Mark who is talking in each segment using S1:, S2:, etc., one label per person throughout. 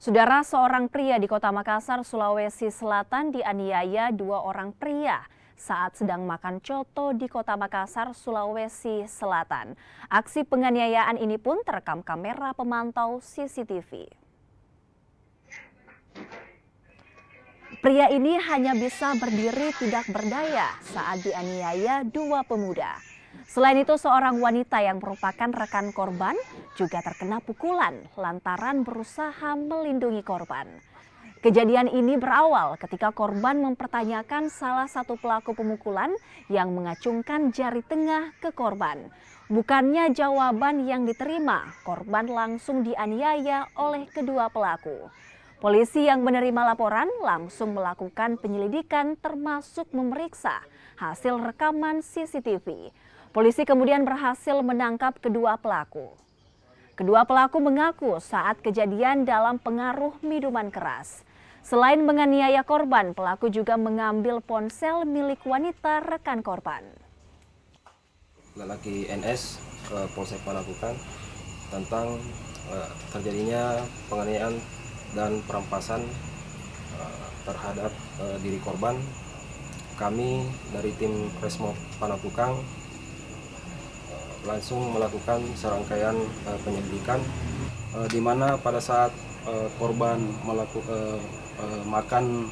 S1: Saudara, seorang pria di Kota Makassar, Sulawesi Selatan dianiaya dua orang pria saat sedang makan coto di Kota Makassar, Sulawesi Selatan. Aksi penganiayaan ini pun terekam kamera pemantau CCTV. Pria ini hanya bisa berdiri tidak berdaya saat dianiaya dua pemuda. Selain itu, seorang wanita yang merupakan rekan korban juga terkena pukulan lantaran berusaha melindungi korban. Kejadian ini berawal ketika korban mempertanyakan salah satu pelaku pemukulan yang mengacungkan jari tengah ke korban. Bukannya jawaban yang diterima, korban langsung dianiaya oleh kedua pelaku. Polisi yang menerima laporan langsung melakukan penyelidikan termasuk memeriksa hasil rekaman CCTV. Polisi kemudian berhasil menangkap kedua pelaku. Kedua pelaku mengaku saat kejadian dalam pengaruh minuman keras. Selain menganiaya korban, pelaku juga mengambil ponsel milik wanita rekan korban.
S2: Lelaki NS ke Polsek melakukan tentang terjadinya penganiayaan dan perampasan terhadap diri korban. Kami dari tim Resmob Panakukang langsung melakukan serangkaian penyelidikan di mana pada saat korban makan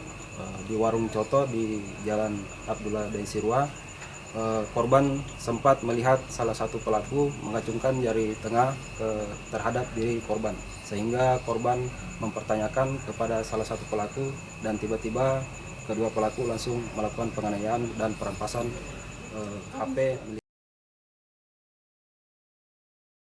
S2: di warung coto di Jalan Abdullah Daisirwa, korban sempat melihat salah satu pelaku mengacungkan jari tengah terhadap diri korban, sehingga korban mempertanyakan kepada salah satu pelaku dan tiba-tiba kedua pelaku langsung melakukan penganiayaan dan perampasan HP